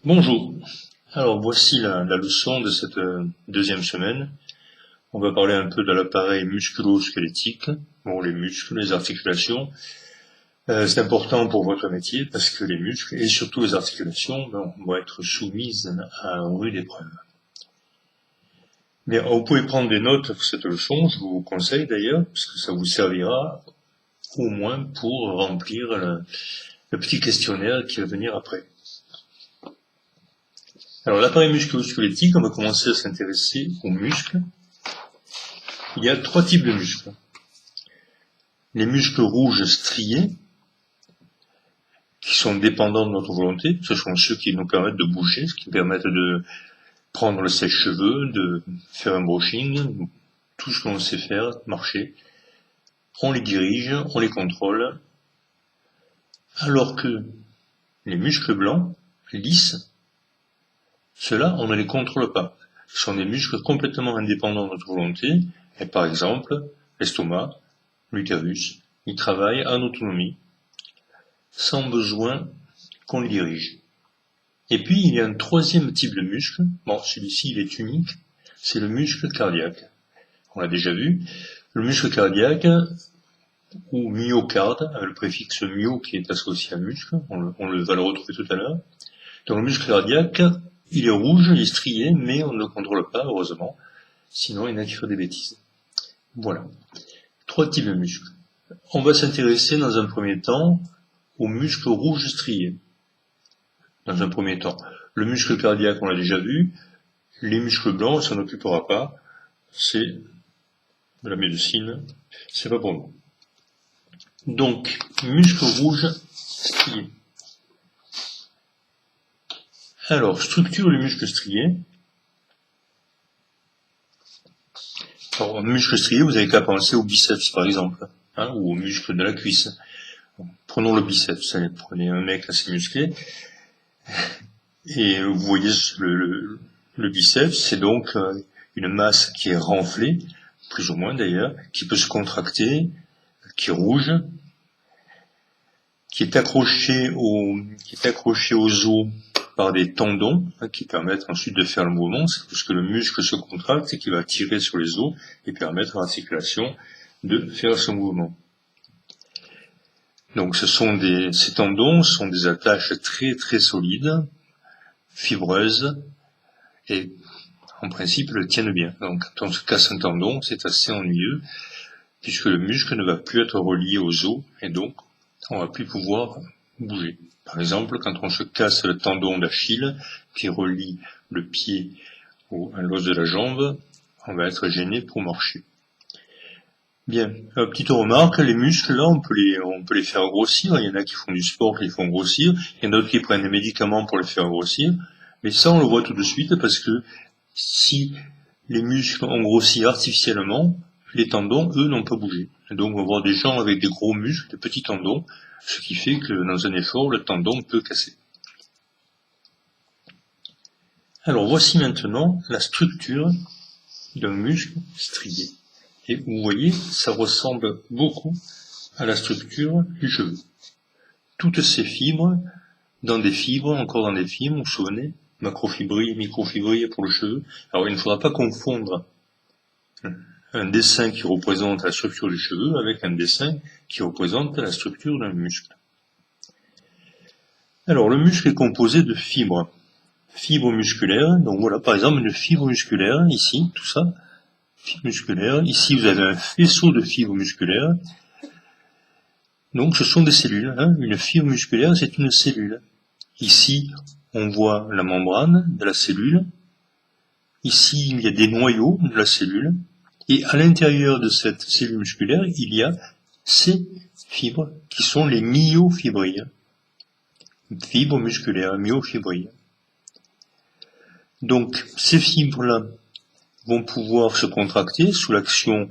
Bonjour. Alors voici la leçon de cette deuxième semaine. On va parler un peu de l'appareil musculo-squelettique, bon, les muscles, les articulations. C'est important pour votre métier parce que les muscles et surtout les articulations vont être soumises à une rude épreuve. Bien, vous pouvez prendre des notes pour cette leçon, je vous conseille d'ailleurs, parce que ça vous servira au moins pour remplir le petit questionnaire qui va venir après. Alors l'appareil musculo-squelettique, on va commencer à s'intéresser aux muscles. Il y a trois types de muscles. Les muscles rouges striés, qui sont dépendants de notre volonté, ce sont ceux qui nous permettent de bouger, ce qui permettent de prendre le sèche-cheveux, de faire un brushing, tout ce qu'on sait faire, marcher. On les dirige, on les contrôle, alors que les muscles blancs, lisses, ceux-là, on ne les contrôle pas. Ce sont des muscles complètement indépendants de notre volonté, et par exemple, l'estomac, l'utérus, ils travaillent en autonomie, sans besoin qu'on les dirige. Et puis, il y a un troisième type de muscle, bon, celui-ci, il est unique, c'est le muscle cardiaque. On l'a déjà vu, le muscle cardiaque, ou myocarde, avec le préfixe myo qui est associé à muscle, on va le retrouver tout à l'heure. Donc le muscle cardiaque, il est rouge, il est strié, mais on ne le contrôle pas, heureusement, sinon il y en a qui font des bêtises. Voilà, trois types de muscles. On va s'intéresser dans un premier temps aux muscles rouges striés. Dans un premier temps, le muscle cardiaque, on l'a déjà vu, les muscles blancs, ça n'occupera pas, c'est de la médecine, c'est pas pour nous. Donc, muscles rouges striés. Alors, structure du muscle strié. Alors, muscle strié, vous n'avez qu'à penser au biceps, par exemple, ou au muscle de la cuisse. Prenons le biceps, prenez un mec assez musclé, et vous voyez le biceps, c'est donc une masse qui est renflée, plus ou moins d'ailleurs, qui peut se contracter, qui est rouge, qui est accroché aux os par des tendons, qui permettent ensuite de faire le mouvement. C'est parce que le muscle se contracte et qui va tirer sur les os et permettre à l'articulation de faire ce mouvement. Donc ces tendons sont des attaches très très solides, fibreuses, et en principe le tiennent bien. Donc quand on se casse un tendon, c'est assez ennuyeux, puisque le muscle ne va plus être relié aux os, et donc on va plus pouvoir bouger. Par exemple, quand on se casse le tendon d'Achille, qui relie le pied à l'os de la jambe, on va être gêné pour marcher. Bien, petite remarque, les muscles, là, on peut les faire grossir. Il y en a qui font du sport, qui les font grossir. Il y en a d'autres qui prennent des médicaments pour les faire grossir. Mais ça, on le voit tout de suite parce que si les muscles ont grossi artificiellement, les tendons, eux, n'ont pas bougé. Et donc, on va voir des gens avec des gros muscles, des petits tendons, ce qui fait que dans un effort, le tendon peut casser. Alors, voici maintenant la structure d'un muscle strié. Et vous voyez, ça ressemble beaucoup à la structure du cheveu. Toutes ces fibres, encore dans des fibres, vous vous souvenez, macrofibrilles, microfibrilles pour le cheveu. Alors, il ne faudra pas confondre un dessin qui représente la structure du cheveu avec un dessin qui représente la structure d'un muscle. Alors, le muscle est composé de fibres. Fibres musculaires, donc voilà, par exemple, une fibre musculaire, ici, tout ça, fibre musculaire. Ici, vous avez un faisceau de fibres musculaires. Donc, ce sont des cellules. Une fibre musculaire, c'est une cellule. Ici, on voit la membrane de la cellule. Ici, il y a des noyaux de la cellule. Et à l'intérieur de cette cellule musculaire, il y a ces fibres qui sont les myofibrilles. Fibres musculaires, myofibrilles. Donc, ces fibres-là vont pouvoir se contracter sous l'action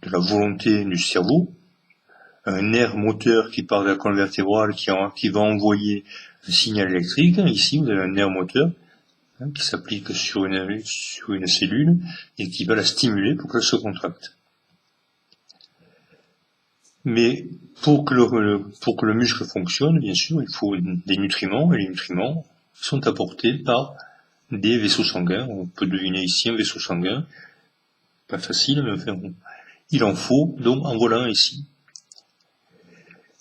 de la volonté du cerveau, un nerf moteur qui part de la colonne vertébrale qui va envoyer un signal électrique. Ici, vous avez un nerf moteur qui s'applique sur une cellule et qui va la stimuler pour qu'elle se contracte. Mais pour que le muscle fonctionne, bien sûr, il faut des nutriments, et les nutriments, sont apportés par des vaisseaux sanguins. On peut deviner ici un vaisseau sanguin, pas facile, mais enfin, il en faut, donc en voilà un ici.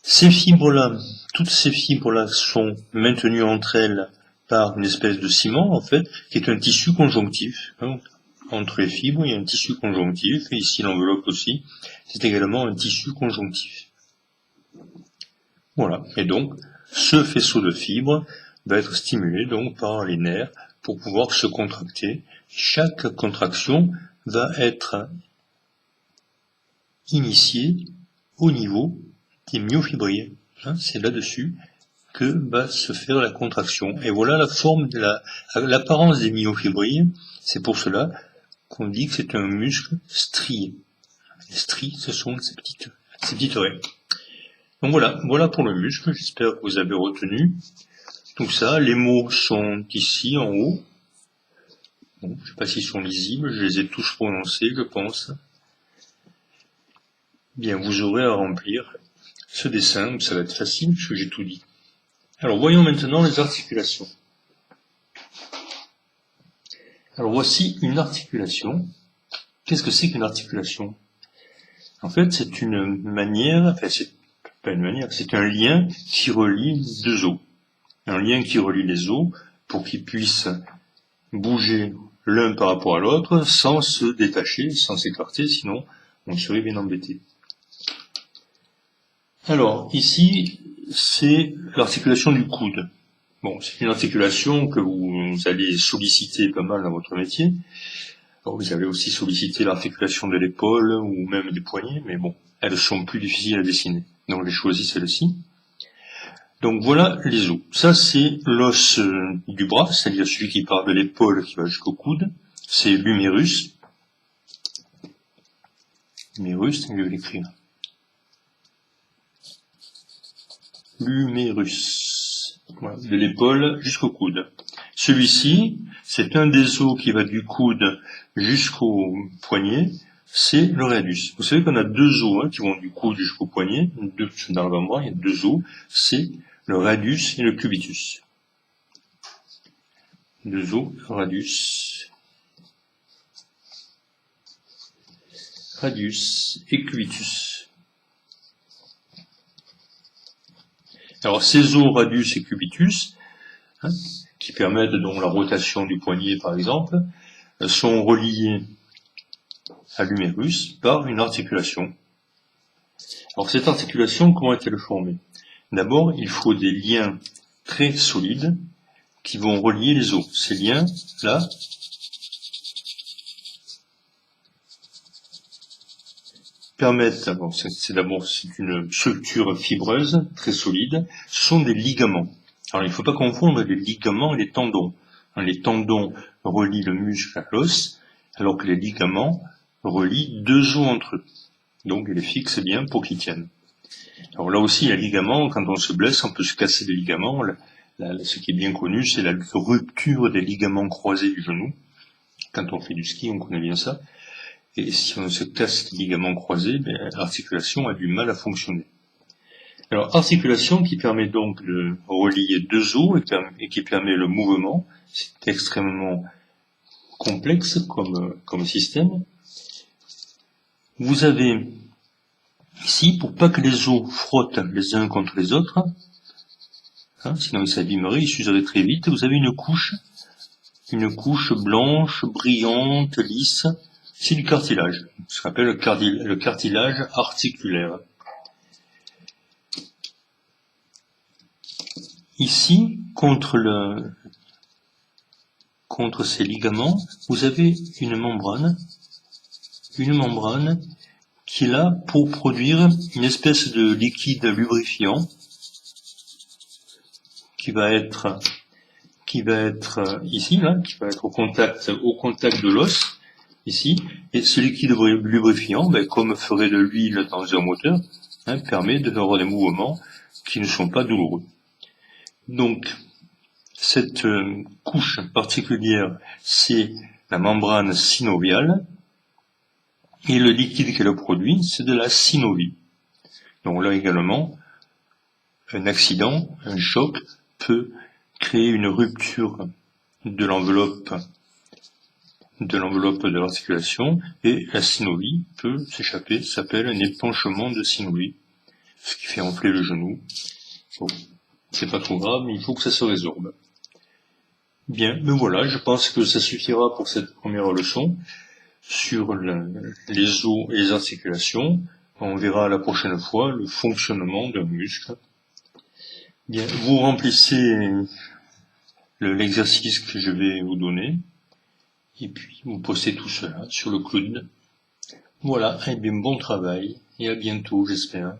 Ces fibres-là, toutes ces fibres-là sont maintenues entre elles par une espèce de ciment, en fait, qui est un tissu conjonctif. Entre les fibres, il y a un tissu conjonctif, et ici l'enveloppe aussi, c'est également un tissu conjonctif. Voilà, et donc, ce faisceau de fibres va être stimulé donc par les nerfs pour pouvoir se contracter. Chaque contraction va être initiée au niveau des myofibrilles. C'est là-dessus que va se faire la contraction. Et voilà la forme de l'apparence des myofibrilles. C'est pour cela qu'on dit que c'est un muscle strié. Les stries, ce sont ces petites raies. Donc voilà pour le muscle. J'espère que vous avez retenu tout ça. Les mots sont ici en haut. Bon, je ne sais pas s'ils sont lisibles. Je les ai tous prononcés, je pense. Bien, vous aurez à remplir ce dessin. Ça va être facile puisque j'ai tout dit. Alors voyons maintenant les articulations. Alors voici une articulation. Qu'est-ce que c'est qu'une articulation? En fait, c'est une manière, enfin c'est pas une manière, c'est un lien qui relie deux os. Un lien qui relie les os pour qu'ils puissent bouger l'un par rapport à l'autre sans se détacher, sans s'écarter, sinon on serait bien embêté. Alors ici, c'est l'articulation du coude. Bon, c'est une articulation que vous allez solliciter pas mal dans votre métier. Alors, vous allez aussi solliciter l'articulation de l'épaule ou même des poignets, mais bon, elles sont plus difficiles à dessiner. Donc j'ai choisi celle-ci. Donc voilà les os. Ça c'est l'os du bras, c'est-à-dire celui qui part de l'épaule qui va jusqu'au coude. C'est l'humérus. Humérus, je vais l'écrire. L'humérus. Voilà, de l'épaule jusqu'au coude. Celui-ci, c'est un des os qui va du coude jusqu'au poignet, c'est le radius. Vous savez qu'on a deux os qui vont du coude jusqu'au poignet, dans l'avant-bras, il y a deux os, c'est le radius et le cubitus. Deux os, radius et cubitus. Alors ces os, radius et cubitus, qui permettent donc la rotation du poignet par exemple, sont reliés à l'humérus par une articulation. Alors cette articulation, comment est-elle formée? D'abord, il faut des liens très solides qui vont relier les os. Ces liens-là permettent, c'est une structure fibreuse très solide, ce sont des ligaments. Alors il ne faut pas confondre les ligaments et les tendons. Les tendons relient le muscle à l'os, alors que les ligaments relient deux os entre eux. Donc ils les fixent bien pour qu'ils tiennent. Alors là aussi, les ligaments, quand on se blesse, on peut se casser les ligaments. Ce qui est bien connu, c'est la rupture des ligaments croisés du genou. Quand on fait du ski, on connaît bien ça. Et si on se casse les ligaments croisés, l'articulation a du mal à fonctionner. Alors, articulation qui permet donc de relier deux os et qui permet le mouvement. C'est extrêmement complexe comme système. Vous avez ici, pour pas que les os frottent les uns contre les autres, sinon ils s'abîmeraient, ils s'useraient très vite, vous avez une couche blanche, brillante, lisse, c'est du cartilage, ce qu'on appelle le cartilage articulaire. Ici, contre ces ligaments, vous avez une membrane qui est là pour produire une espèce de liquide lubrifiant qui va être ici, là, qui va être au contact de l'os, ici, et ce liquide lubrifiant, comme ferait de l'huile dans un moteur, permet de faire des mouvements qui ne sont pas douloureux. Donc, cette couche particulière, c'est la membrane synoviale, et le liquide qu'elle produit, c'est de la synovie. Donc là également, un accident, un choc peut créer une rupture de l'enveloppe de l'articulation, et la synovie peut s'échapper, ça s'appelle un épanchement de synovie, ce qui fait enfler le genou. Bon, c'est pas trop grave, mais il faut que ça se résorbe. Bien, mais voilà, je pense que ça suffira pour cette première leçon sur les os et les articulations. On verra la prochaine fois le fonctionnement d'un muscle. Bien, vous remplissez l'exercice que je vais vous donner, et puis vous postez tout cela sur le cloud. Voilà, et bien bon travail, et à bientôt, j'espère.